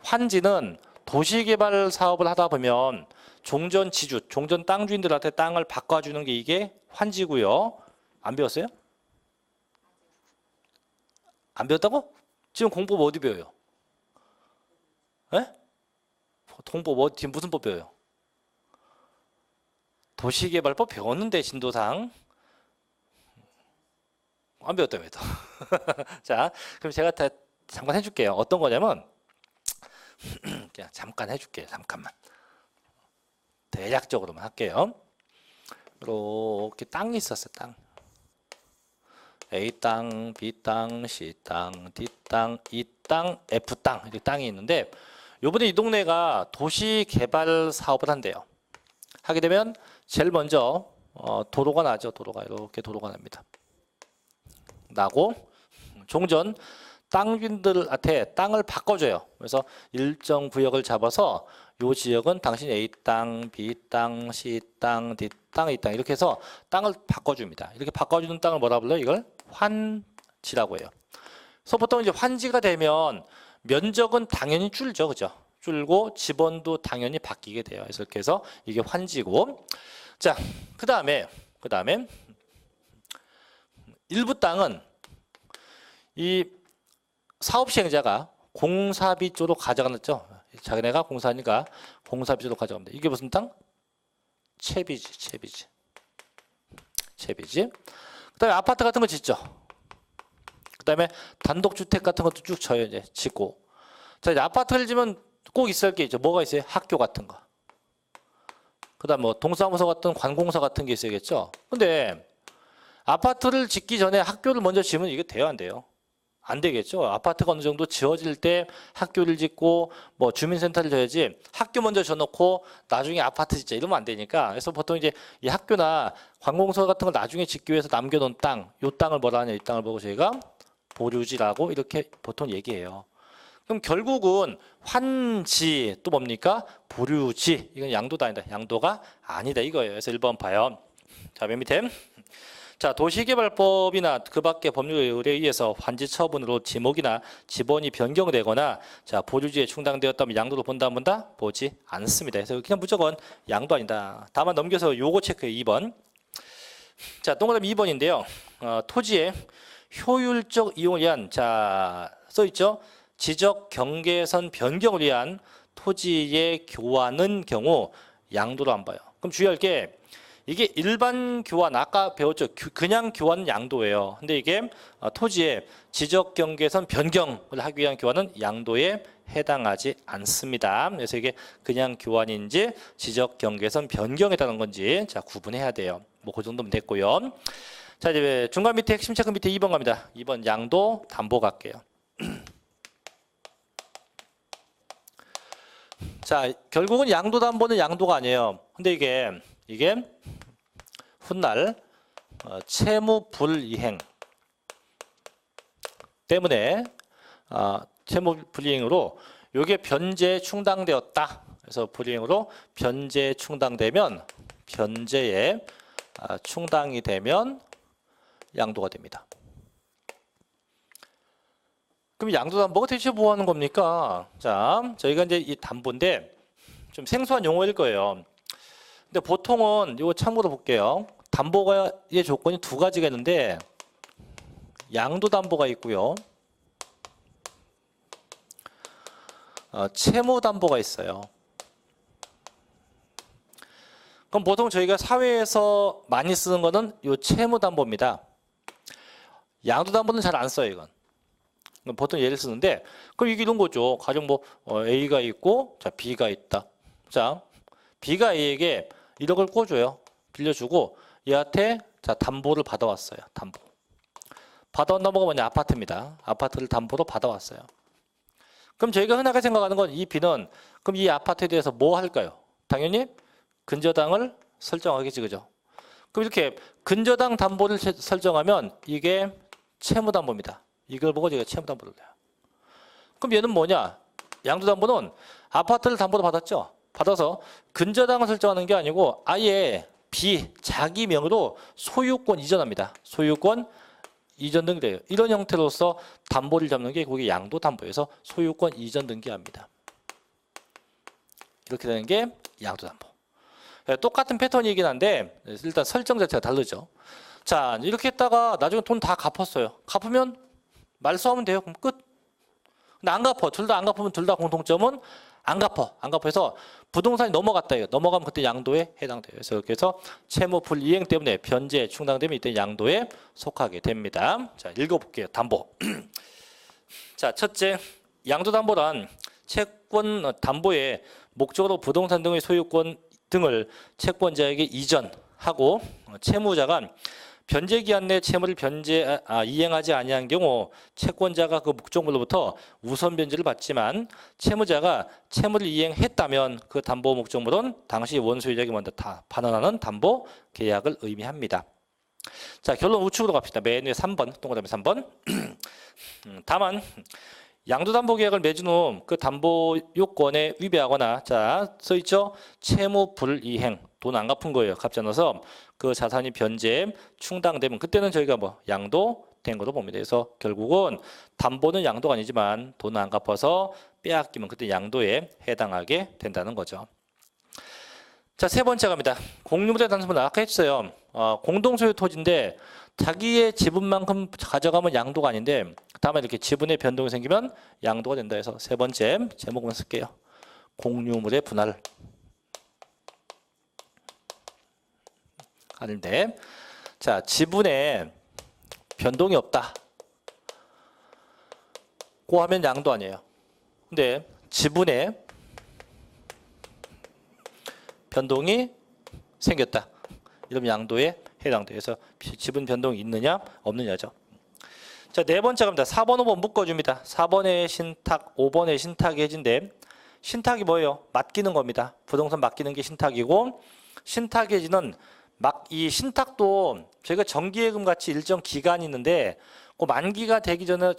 환지는 도시개발 사업을 하다 보면 종전 지주, 종전 땅 주인들한테 땅을 바꿔주는 게 이게 환지고요. 안 배웠어요? 안 배웠다고? 지금 공법 어디 배워요? 에? 공법 지금 무슨 법 배워요? 도시개발법 배웠는데 진도상 안 배웠다며 또. 자, 그럼 제가 잠깐 해줄게요. 어떤 거냐면 그냥 잠깐 해줄게요. 잠깐만. 대략적으로만 할게요. 이렇게 땅이 있었어요. 땅. A 땅, B 땅, C 땅, D 땅, E 땅, F 땅 이렇게 땅이 있는데 요번에 이 동네가 도시개발 사업을 한대요. 하게 되면 제일 먼저 도로가 나죠. 도로가 이렇게 도로가 납니다. 나고 종전 땅주인들한테 땅을 바꿔줘요. 그래서 일정 구역을 잡아서 요 지역은 당신 A 땅, B 땅, C 땅, D 땅, E 땅 이렇게 해서 땅을 바꿔줍니다. 이렇게 바꿔주는 땅을 뭐라 불러요? 이걸 환지라고 해요. 그래서 보통 이제 환지가 되면 면적은 당연히 줄죠, 그죠? 줄고 지번도 당연히 바뀌게 돼요. 그래서 이렇게 해서 이게 환지고, 자, 그 다음에 일부 땅은 이 사업 시행자가 공사비 쪽으로 가져갔죠. 자기네가 공사하니까 공사비 쪽으로 가져갑니다. 이게 무슨 땅? 채비지. 그다음에 아파트 같은 거 짓죠. 그다음에 단독주택 같은 것도 쭉 쳐요. 이제 짓고. 자, 이제 아파트를 지면 꼭 있을 게 있죠. 뭐가 있어요? 학교 같은 거. 그다음 뭐 동사무소 같은 관공서 같은 게 있어야겠죠. 근데 아파트를 짓기 전에 학교를 먼저 지으면 이게 돼요, 안 돼요? 안 되겠죠. 아파트가 어느 정도 지어질 때 학교를 짓고 뭐 주민센터를 져야지 학교 먼저 져놓고 나중에 아파트 짓자 이러면 안 되니까. 그래서 보통 이제 이 학교나 관공서 같은 걸 나중에 짓기 위해서 남겨놓은 땅, 요 땅을 뭐라 하냐, 이 땅을 보고 저희가 보류지라고 이렇게 보통 얘기해요. 그럼 결국은 환지 또 뭡니까? 보류지. 이건 양도가 아니다. 양도가 아니다 이거예요. 그래서 1번 봐요. 자, 맨 밑에. 자, 도시개발법이나 그 밖의 법률에 의해서 환지 처분으로 지목이나 지번이 변경되거나 자, 보류지에 충당되었다면 양도를 본다 안 본다? 보지 않습니다. 그래서 그냥 무조건 양도 아니다. 다만 넘겨서 요거 체크해 2번. 자, 동그라미 2번인데요. 토지의 효율적 이용을 위한 자, 써 있죠. 지적 경계선 변경을 위한 토지의 교환은 경우 양도로 안 봐요. 그럼 주의할 게 이게 일반 교환 아까 배웠죠. 그냥 교환은 양도예요. 근데 이게 토지의 지적 경계선 변경을 하기 위한 교환은 양도에 해당하지 않습니다. 그래서 이게 그냥 교환인지 지적 경계선 변경에 따른 건지 자, 구분해야 돼요. 뭐 그 정도면 됐고요. 자, 이제 중간 밑에 핵심 체크 밑에 2번 갑니다. 2번 양도 담보 갈게요. 자, 결국은 양도 담보는 양도가 아니에요. 근데 이게 훗날 채무 불이행 때문에 채무 불이행으로 이게 변제 충당되었다. 그래서 불이행으로 변제 충당되면 변제에 충당이 되면 양도가 됩니다. 그럼 양도담보가 대체 뭐 하는 겁니까? 자, 저희가 이제 이 담보인데 좀 생소한 용어일 거예요. 근데 보통은 이거 참고로 볼게요. 담보의 조건이 두 가지가 있는데 양도담보가 있고요. 채무담보가 있어요. 그럼 보통 저희가 사회에서 많이 쓰는 거는 이 채무담보입니다. 양도담보는 잘 안 써요, 이건. 보통 예를 쓰는데, 그럼 이게 이런 거죠. 가령 뭐 A가 있고, 자 B가 있다. 자, B가 A에게 1억을 꿔줘요. 빌려주고 얘한테 자 담보를 받아왔어요. 담보. 받아온 담보가 뭐냐? 아파트입니다. 아파트를 담보로 받아왔어요. 그럼 저희가 흔하게 생각하는 건 이 B는 그럼 이 아파트에 대해서 뭐 할까요? 당연히 근저당을 설정하겠지, 그죠? 그럼 이렇게 근저당 담보를 설정하면 이게 채무담보입니다. 이걸 보고 제가 채무담보를 내요. 그럼 얘는 뭐냐? 양도담보는 아파트를 담보로 받았죠. 받아서 근저당을 설정하는 게 아니고 아예 자기 명의로 소유권 이전합니다. 소유권 이전 등기돼요. 이런 형태로서 담보를 잡는 게 그게 양도담보에서 소유권 이전 등기합니다. 이렇게 되는 게 양도담보. 똑같은 패턴이긴 한데 일단 설정 자체가 다르죠. 자, 이렇게 했다가 나중에 돈 다 갚았어요. 갚으면 말소하면 돼요. 그럼 끝. 근데 안 갚아. 둘 다 안 갚으면 둘 다 공통점은 안 갚아. 안 갚아서 부동산이 넘어갔다. 이거. 넘어가면 그때 양도에 해당돼요. 그래서 채무 불이행 때문에 변제 충당되면 이때 양도에 속하게 됩니다. 자, 읽어볼게요. 담보. 자, 첫째, 양도담보란 채권 담보의 목적으로 부동산 등의 소유권 등을 채권자에게 이전하고 채무자가 변제 기한 내 채무를 이행하지 아니한 경우 채권자가 그 목적물로부터 우선 변제를 받지만 채무자가 채무를 이행했다면 그 담보 목적물은 당시 원소유자에게 먼저 다 반환하는 담보 계약을 의미합니다. 자, 결론 우측으로 갑시다. 맨 위에 3번, 동그라미 3번. 다만 양도담보 계약을 맺은 후 그 담보 요건에 위배하거나 자 써있죠. 채무 불이행, 돈 안 갚은 거예요. 갚지 않아서 그 자산이 변제 충당되면 그때는 저희가 양도된 거로 봅니다. 그래서 결국은 담보는 양도가 아니지만 돈을 안 갚아서 빼앗기면 그때 양도에 해당하게 된다는 거죠. 자, 세 번째 갑니다. 공유물의 단순은 아까 했어요. 공동소유 토지인데 자기의 지분만큼 가져가면 양도가 아닌데 다만 이렇게 지분의 변동이 생기면 양도가 된다 해서 세 번째 제목만 쓸게요. 공유물의 분할 하는데 자, 지분에 변동이 없다. 고 하면 양도 아니에요. 근데 지분에 변동이 생겼다. 이러면 양도에 해당돼요. 그래서 지분 변동이 있느냐 없느냐죠. 자, 네 번째 갑니다. 4번, 5번 묶어줍니다. 4번의 신탁, 5번의 신탁이 해진데 신탁이 뭐예요? 맡기는 겁니다. 부동산 맡기는 게 신탁이고 신탁 해지는 이 신탁도 저희가 정기예금 같이 일정 기간이 있는데 그 만기가 되기 전에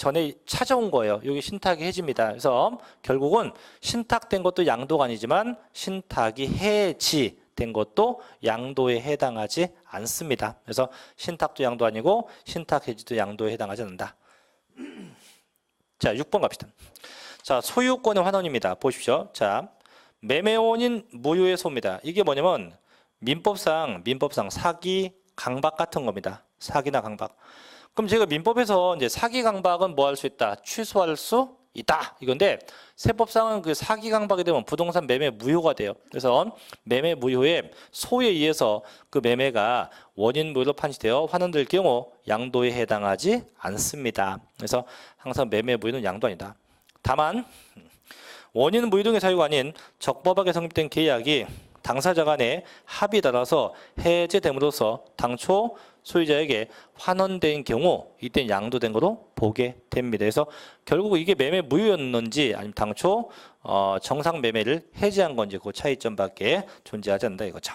찾아온 거예요. 여기 신탁이 해집니다. 그래서 결국은 신탁된 것도 양도가 아니지만 신탁이 해지된 것도 양도에 해당하지 않습니다. 그래서 신탁도 양도 아니고 신탁 해지도 양도에 해당하지 않는다. 자, 6번 갑시다. 자, 소유권의 환원입니다. 보십시오. 자, 매매원인 무효의 소입니다. 이게 뭐냐면 민법상 사기, 강박 같은 겁니다. 사기나 강박. 그럼 제가 민법에서 이제 사기, 강박은 뭐 할 수 있다? 취소할 수 있다. 이건데 세법상은 그 사기, 강박이 되면 부동산 매매 무효가 돼요. 그래서 매매 무효의 소에 의해서 그 매매가 원인 무효로 판시되어 환원될 경우 양도에 해당하지 않습니다. 그래서 항상 매매 무효는 양도 아니다. 다만 원인 무효 등의 사유가 아닌 적법하게 성립된 계약이 당사자 간의 합의에 따라서 해제됨으로써 당초 소유자에게 환원된 경우 이때 양도된 거로 보게 됩니다. 그래서 결국 이게 매매 무효였는지 아니면 당초 정상 매매를 해지한 건지 그 차이점밖에 존재하지 않는다 이거죠.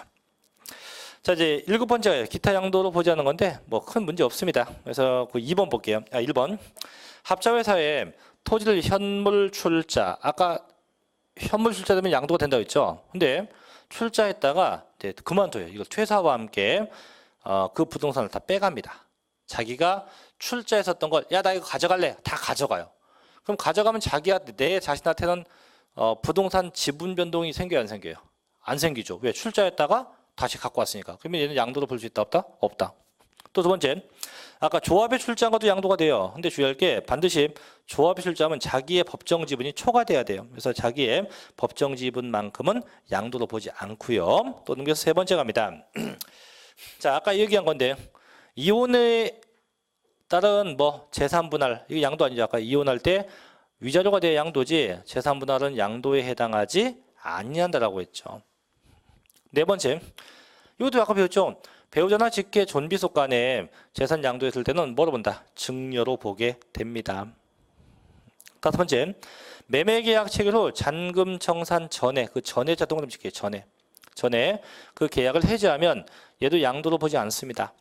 자, 이제 7번째가 기타 양도로 보지 않는 건데 뭐 큰 문제 없습니다. 그래서 그 2번 볼게요. 1번 합자회사에 토지를 현물 출자, 아까 현물 출자되면 양도가 된다고 했죠. 근데 출자했다가 이제 그만둬요. 이걸 퇴사와 함께 그 부동산을 다 빼갑니다. 자기가 출자했었던 걸 야 나 이거 가져갈래. 다 가져가요. 그럼 가져가면 내 자신한테는 부동산 지분 변동이 생겨요 안 생겨요? 안 생기죠. 왜? 출자했다가 다시 갖고 왔으니까. 그러면 얘는 양도로 볼 수 있다 없다? 없다. 또 두 번째, 아까 조합에 출자한 것도 양도가 돼요. 근데 주의할 게 반드시 조합에 출자하면 자기의 법정 지분이 초과돼야 돼요. 그래서 자기의 법정 지분만큼은 양도로 보지 않고요. 또 넘겨서 세 번째 갑니다. 자, 아까 얘기한 건데 이혼에 따른 재산 분할, 이거 양도 아니죠. 아까 이혼할 때 위자료가 돼야 양도지 재산 분할은 양도에 해당하지 아니한다라고 했죠. 네 번째, 이것도 아까 배웠죠. 배우자나 직계 존비속 간에 재산 양도했을 때는 뭐로 본다? 증여로 보게 됩니다. 다섯 번째, 매매계약 체결 후 잔금 청산 전에, 그 전에 동그라미 칠게요. 전에 그 계약을 해지하면 얘도 양도로 보지 않습니다.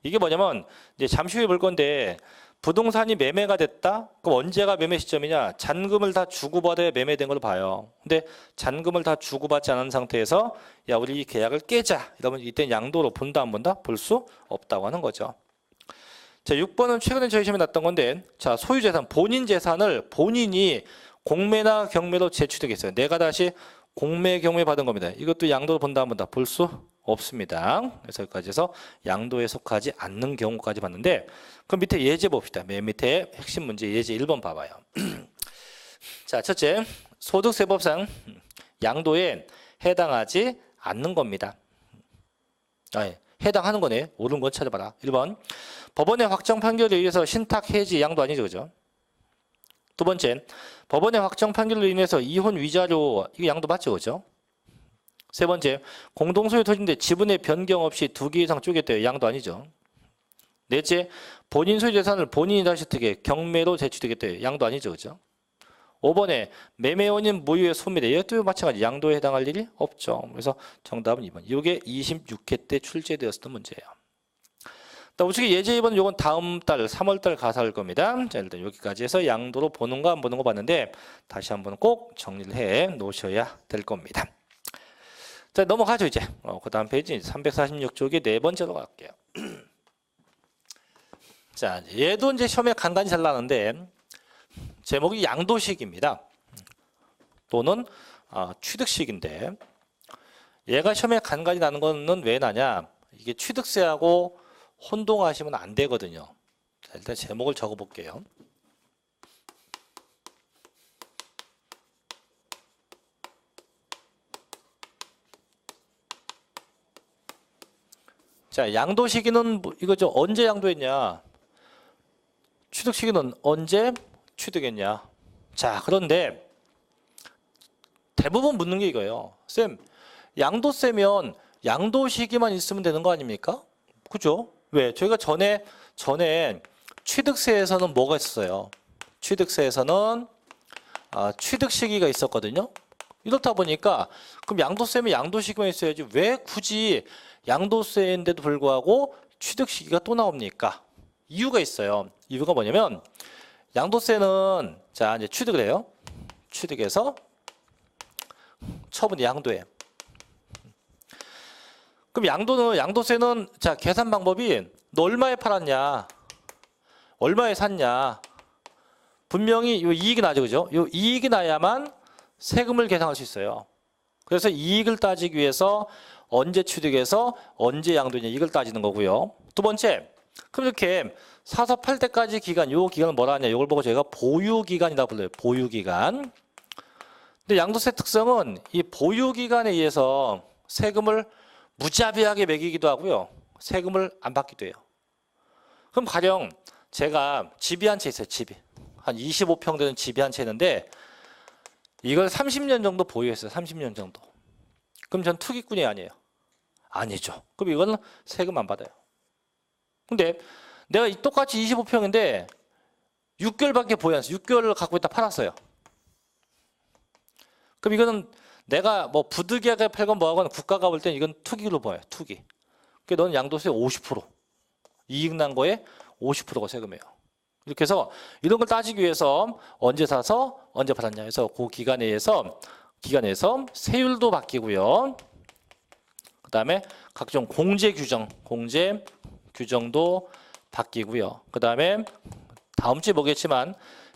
이게 뭐냐면 이제 잠시 후에 볼 건데 부동산이 매매가 됐다? 그럼 언제가 매매 시점이냐? 잔금을 다 주고받아야 매매된 걸로 봐요. 근데 잔금을 다 주고받지 않은 상태에서 야, 우리 이 계약을 깨자. 이러면 이때 양도로 본다 안 본다? 볼 수 없다고 하는 거죠. 자, 6번은 최근에 저희 시험에 났던 건데, 자, 소유재산, 본인 재산을 본인이 공매나 경매로 재취득했어요. 내가 다시 공매, 경매 받은 겁니다. 이것도 양도로 본다 안 본다? 볼 수 없습니다. 그래서 여기까지 해서 양도에 속하지 않는 경우까지 봤는데, 그럼 밑에 예제 봅시다. 맨 밑에 핵심 문제 예제 1번 봐봐요. 자, 첫째, 소득세법상 양도에 해당하지 않는 겁니다. 해당하는 거네. 옳은 건 찾아봐라. 1번, 법원의 확정 판결에 의해서 신탁 해지 양도 아니죠, 그죠? 두 번째, 법원의 확정 판결로 인해서 이혼 위자료 이거 양도 맞죠, 그죠? 세 번째, 공동소유 토지인데 지분의 변경 없이 2개 이상 쪼갰대요. 양도 아니죠. 넷째, 본인 소유 재산을 본인이 다시 어떻게 경매로 재취득했대요. 양도 아니죠, 그죠? 5번에 매매원인 무효의 소멸, 이것도 마찬가지 양도에 해당할 일이 없죠. 그래서 정답은 2번. 이게 26회 때 출제되었던 문제예요. 우측에 예제 2번은 이건 다음 달 3월 달 가사일 겁니다. 자, 일단 여기까지 해서 양도로 보는 거 안 보는 거 봤는데 다시 한번 꼭 정리를 해 놓으셔야 될 겁니다. 자, 넘어가죠 이제. 그 다음 페이지 346쪽에 네 번째로 갈게요. 자, 얘도 이제 시험에 간간히 잘 나는데 제목이 양도식입니다. 또는 취득식인데 얘가 시험에 간간히 나는 거는 왜 나냐? 이게 취득세하고 혼동하시면 안 되거든요. 자, 일단 제목을 적어 볼게요. 자, 양도 시기는 이거죠. 언제 양도했냐? 취득 시기는 언제 취득했냐? 자, 그런데 대부분 묻는 게 이거예요. 쌤, 양도세면 양도 시기만 있으면 되는 거 아닙니까? 그죠? 왜? 저희가 전에 취득세에서는 뭐가 있었어요? 취득세에서는 취득 시기가 있었거든요. 이렇다 보니까 그럼 양도세면 양도 시기만 있어야지 왜 굳이 양도세인데도 불구하고 취득 시기가 또 나옵니까? 이유가 있어요. 이유가 뭐냐면 양도세는 자 이제 취득을 해요. 취득해서 처분 양도해. 그럼 양도세는 자 계산 방법이 너 얼마에 팔았냐, 얼마에 샀냐. 분명히 요 이익이 나죠, 그죠? 요 이익이 나야만 세금을 계산할 수 있어요. 그래서 이익을 따지기 위해서 언제 취득해서 언제 양도냐 이걸 따지는 거고요. 두 번째, 그럼 이렇게 사서 팔 때까지 기간, 요 기간을 뭐라 하냐, 이걸 보고 저희가 보유기간이라고 불러요. 보유기간. 근데 양도세 특성은 이 보유기간에 의해서 세금을 무자비하게 매기기도 하고요. 세금을 안 받기도 해요. 그럼 가령 제가 집이 한 채 있어요. 집이. 한 25평 되는 집이 한 채 있는데 이걸 30년 정도 보유했어요. 30년 정도. 그럼 전 투기꾼이 아니에요. 아니죠. 그럼 이거는 세금 안 받아요. 근데 내가 똑같이 25평인데 6개월밖에 보유했어요. 6개월을 갖고 있다 팔았어요. 그럼 이거는 내가 뭐 부득이하게 팔건 뭐하건 국가가 볼 때는 이건 투기로 봐요. 투기. 그러니까 너는 양도세 50%. 이익 난 거에 50%가 세금이에요. 이렇게 해서 이런 걸 따지기 위해서 언제 사서 언제 팔았냐 해서 그 기간에서 세율도 바뀌고요. 그 다음에 각종 공제 규정도 바뀌고요. 그 다음에 다음 주에 보겠지만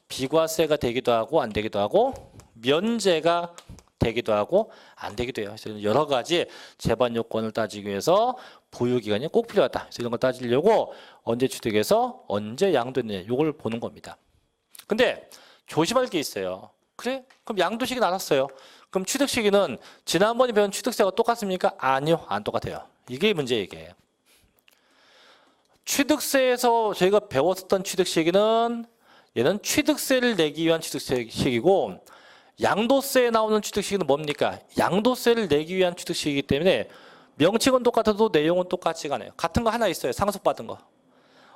비과세가 되기도 하고 안 되기도 하고 면제가 되기도 하고 안 되기도 해요. 그래서 여러 가지 재반 요건을 따지기 위해서 보유기간이 꼭 필요하다. 그래서 이런 걸 따지려고 언제 취득해서 언제 양도했느냐 이걸 보는 겁니다. 근데 조심할 게 있어요. 그래? 그럼 양도 시기 나눴어요. 그럼 취득 시기는 지난번에 배운 취득세가 똑같습니까? 아니요, 안 똑같아요. 이게 문제예요, 이게. 취득세에서 저희가 배웠었던 취득 시기는 얘는 취득세를 내기 위한 취득 시기고 양도세에 나오는 취득 시기는 뭡니까? 양도세를 내기 위한 취득 시기이기 때문에 명칭은 똑같아도 내용은 똑같지가 않아요. 같은 거 하나 있어요. 상속받은 거.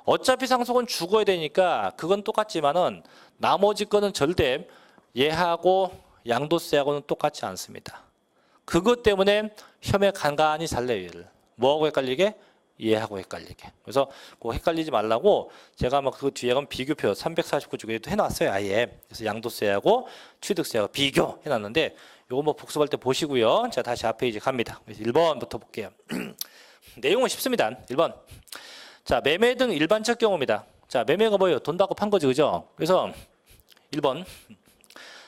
어차피 상속은 죽어야 되니까 그건 똑같지만은 나머지 거는 절대 얘하고 양도세하고는 똑같지 않습니다. 그것 때문에 시험에 간간히 잘 내요. 얘를. 뭐하고 헷갈리게? 얘하고 헷갈리게. 그래서 그거 헷갈리지 말라고 제가 막 그 뒤에 가면 비교표 349쪽에도 해놨어요. 아예. 그래서 양도세하고 취득세하고 비교 해놨는데 요거 뭐 복습할 때 보시고요. 자, 다시 앞에 이제 갑니다. 그래서 1번부터 볼게요. 내용은 쉽습니다. 1번. 자, 매매 등 일반적 경우입니다. 자, 매매가 뭐예요? 돈 받고 판 거지, 그죠? 그래서 1번.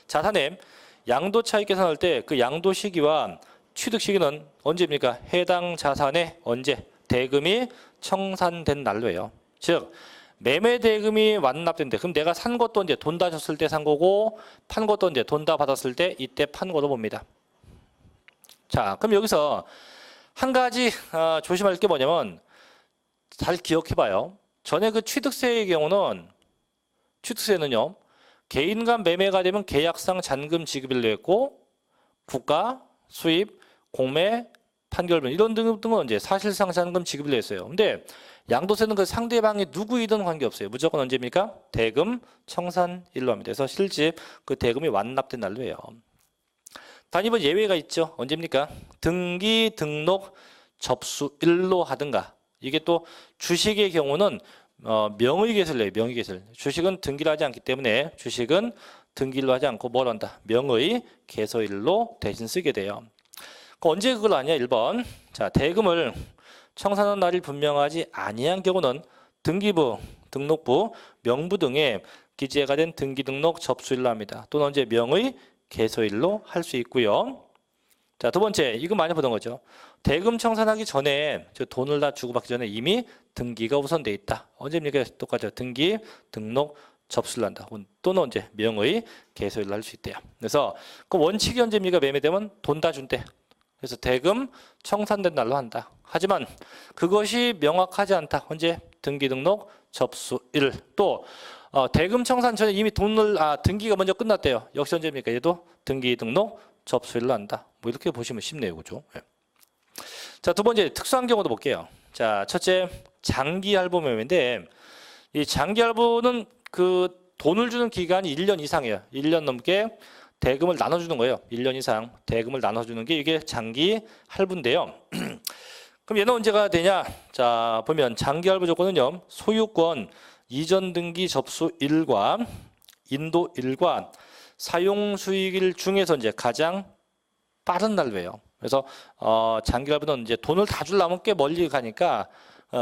자산의 양도 차익 계산할 때 그 양도 시기와 취득 시기는 언제입니까? 해당 자산의 언제? 대금이 청산된 날로예요. 즉 매매 대금이 완납된대. 그럼 내가 산 것도 언제? 돈 다 줬을 때 산 거고 판 것도 언제? 돈 다 받았을 때 이때 판 거로 봅니다. 자, 그럼 여기서 한 가지 조심할 게 뭐냐면 잘 기억해봐요. 전에 그 취득세의 경우는 취득세는요. 개인 간 매매가 되면 계약상 잔금 지급일로 했고 국가, 수입, 공매, 판결분 이런 등은 언제 사실상 잔금 지급일로 했어요. 근데 양도세는 그 상대방이 누구이든 관계없어요. 무조건 언제입니까? 대금 청산일로 합니다. 그래서 실집 그 대금이 완납된 날로 해요. 단위번 예외가 있죠. 언제입니까? 등기, 등록, 접수일로 하든가. 이게 또 주식의 경우는 명의개설로 해요. 명의개설. 주식은 등기를 하지 않기 때문에 주식은 등기로 하지 않고 뭘 한다? 명의개설일로 대신 쓰게 돼요. 언제 그걸 아냐? 1번. 자, 대금을 청산한 날이 분명하지 아니한 경우는 등기부, 등록부, 명부 등에 기재가 된 등기, 등록, 접수일로 합니다. 또는 언제 명의개설일로 할 수 있고요. 자, 두 번째. 이거 많이 보던 거죠. 대금 청산하기 전에 돈을 다 주고받기 전에 이미 등기가 우선돼 있다. 언제입니까? 똑같죠. 등기, 등록, 접수를 한다. 또는 언제? 명의개설일로 할 수 있대요. 그래서 그 원칙이 언제입니까? 매매되면 돈 다 준대. 그래서 대금 청산된 날로 한다. 하지만 그것이 명확하지 않다. 언제? 등기, 등록, 접수일. 또 대금 청산 전에 이미 등기가 먼저 끝났대요. 역시 언제입니까? 얘도 등기, 등록, 접수일로 한다. 뭐 이렇게 보시면 쉽네요. 그죠? 네. 자, 두 번째 특수한 경우도 볼게요. 자, 첫째 장기할부 매매인데 이 장기할부는 그 돈을 주는 기간이 1년 이상이에요. 1년 넘게 대금을 나눠주는 거예요. 1년 이상 대금을 나눠주는 게 이게 장기 할부인데요. 그럼 얘는 언제가 되냐? 자, 보면 장기 할부 조건은요. 소유권 이전 등기 접수 일과 인도 일과 사용 수익일 중에서 이제 가장 빠른 날로예요. 그래서 장기 할부는 이제 돈을 다 주려면 꽤 멀리 가니까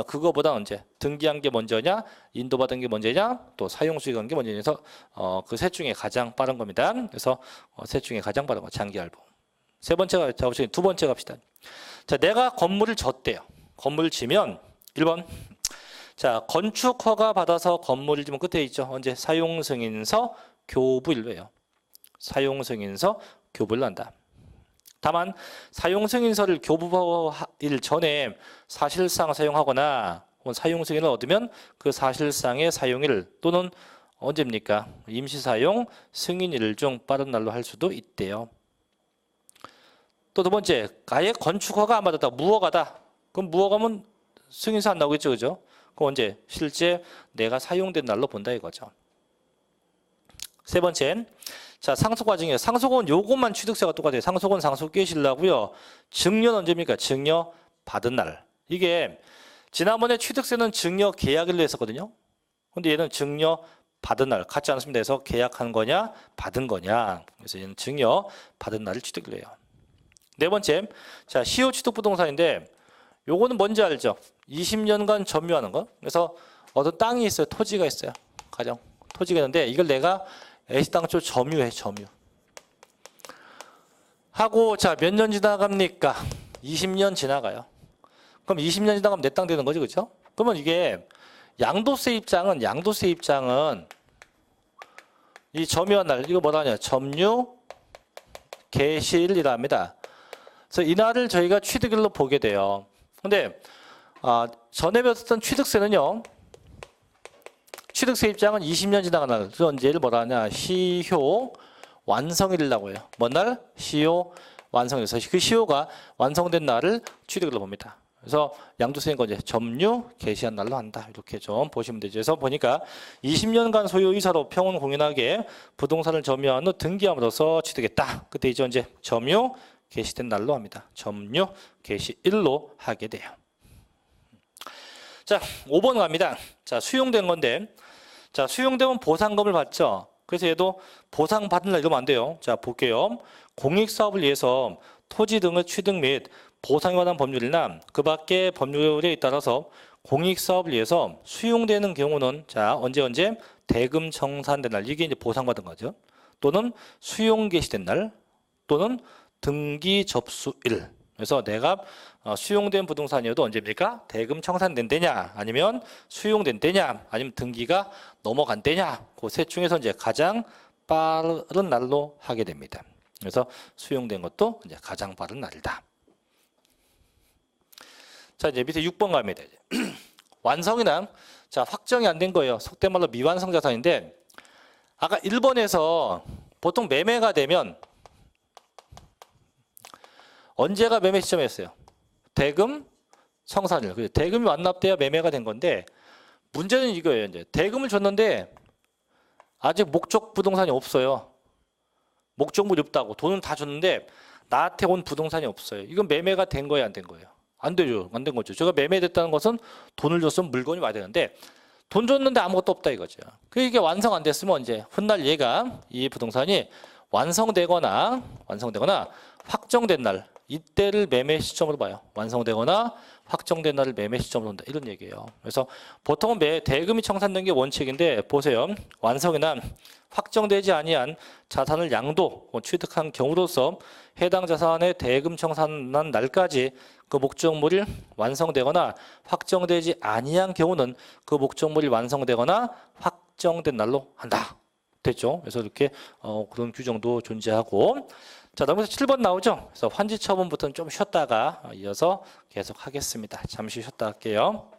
그거보다 언제 등기한 게 먼저냐, 인도받은 게 먼저냐, 또 사용 수익한 게 먼저냐 해서 그 셋 중에 가장 빠른 겁니다. 그래서 셋 중에 가장 빠른 거 장기 할부. 세 번째가 두 번째 갑시다. 자, 내가 건물을 졌대요. 건물을 지면 1번. 자, 건축 허가 받아서 건물을 지면 끝에 있죠. 언제 사용 승인서 교부일로예요. 사용 승인서 교부를 한다. 다만 사용 승인서를 교부일 전에 사실상 사용하거나 사용 승인을 얻으면 그 사실상의 사용일 또는 언제입니까? 임시 사용 승인일 중 빠른 날로 할 수도 있대요. 또 두 번째, 아예 건축 허가 안 받았다. 무허가다. 그럼 무허가면 승인서 안 나오겠죠, 그죠? 그럼 언제? 실제 내가 사용된 날로 본다 이거죠. 세 번째, 자, 상속 과정이에요. 상속은 요것만 취득세가 똑같아요. 상속은 상속 계실라고요. 증여는 언제입니까? 증여 받은 날. 이게 지난번에 취득세는 증여 계약일로 했었거든요. 근데 얘는 증여 받은 날 같지 않습니다. 그래서 계약한 거냐 받은 거냐. 그래서 얘는 증여 받은 날을 취득을 해요. 네 번째, 자, 시효 취득 부동산인데 요거는 뭔지 알죠? 20년간 점유하는 거. 그래서 어떤 땅이 있어요. 토지가 있어요. 가정 토지가 있는데 이걸 내가 애시당초 점유해. 점유 하고 자, 몇 년 지나갑니까? 20년 지나가요. 그럼 20년 지나가면 내 땅 되는 거죠, 그렇죠? 그러면 이게 양도세 입장은 이 점유한 날 이거 뭐라 하냐? 점유 개시일이라 합니다. 그래서 이 날을 저희가 취득일로 보게 돼요. 근데 전에 배웠던 취득세는요. 취득세 입장은 20년 지나간 날. 그래서 언제를 뭐라 하냐? 시효 완성일이라고 해요. 뭔 날? 시효 완성일. 그래서 그 시효가 완성된 날을 취득일로 봅니다. 그래서 양도세인 건 이제 점유 개시한 날로 한다. 이렇게 좀 보시면 되죠. 그래서 보니까 20년간 소유이사로 평온 공인하게 부동산을 점유한 후 등기함으로써 취득했다. 그때 이제 점유 개시된 날로 합니다. 점유 개시일로 하게 돼요. 자, 5번 갑니다. 자, 수용된 건데, 자, 수용되면 보상금을 받죠. 그래서 얘도 보상받은 날 이러면 안 돼요. 자, 볼게요. 공익사업을 위해서 토지 등의 취득 및 보상에 관한 법률이나 그 밖의 법률에 따라서 공익사업을 위해서 수용되는 경우는 자, 언제 대금 청산된 날, 이게 이제 보상받은 거죠. 또는 수용 개시된 날, 또는 등기 접수일. 그래서 내가 수용된 부동산이어도 언제입니까? 대금 청산된 때냐, 아니면 수용된 때냐, 아니면 등기가 넘어간 때냐, 그 셋 중에서 이제 가장 빠른 날로 하게 됩니다. 그래서 수용된 것도 이제 가장 빠른 날이다. 자, 이제 밑에 6번 갑니다. 완성이나 자, 확정이 안 된 거예요. 속된 말로 미완성 자산인데, 아까 1번에서 보통 매매가 되면 언제가 매매 시점이었어요? 대금 청산일. 대금이 완납돼야 매매가 된 건데, 문제는 이거예요. 이제 대금을 줬는데 아직 목적 부동산이 없어요. 목적물이 없다고. 돈은 다 줬는데 나한테 온 부동산이 없어요. 이건 매매가 된 거예요, 안 된 거예요? 안 되죠. 안 된 거죠. 제가 매매됐다는 것은 돈을 줬으면 물건이 와야 되는데 돈 줬는데 아무것도 없다 이거죠. 이게 완성 안 됐으면 언제? 훗날 얘가 이 부동산이 완성되거나 확정된 날, 이때를 매매 시점으로 봐요. 완성되거나 확정된 날을 매매 시점으로 본다. 이런 얘기예요. 그래서 보통은 대금이 청산된 게 원칙인데 보세요. 완성이나 확정되지 아니한 자산을 양도 취득한 경우로서 해당 자산의 대금 청산한 날까지 그 목적물이 완성되거나 확정되지 아니한 경우는 그 목적물이 완성되거나 확정된 날로 한다. 됐죠? 그래서 이렇게 그런 규정도 존재하고, 자, 넘어서 7번 나오죠? 그래서 환지 처분부터는 좀 쉬었다가 이어서 계속 하겠습니다. 잠시 쉬었다 할게요.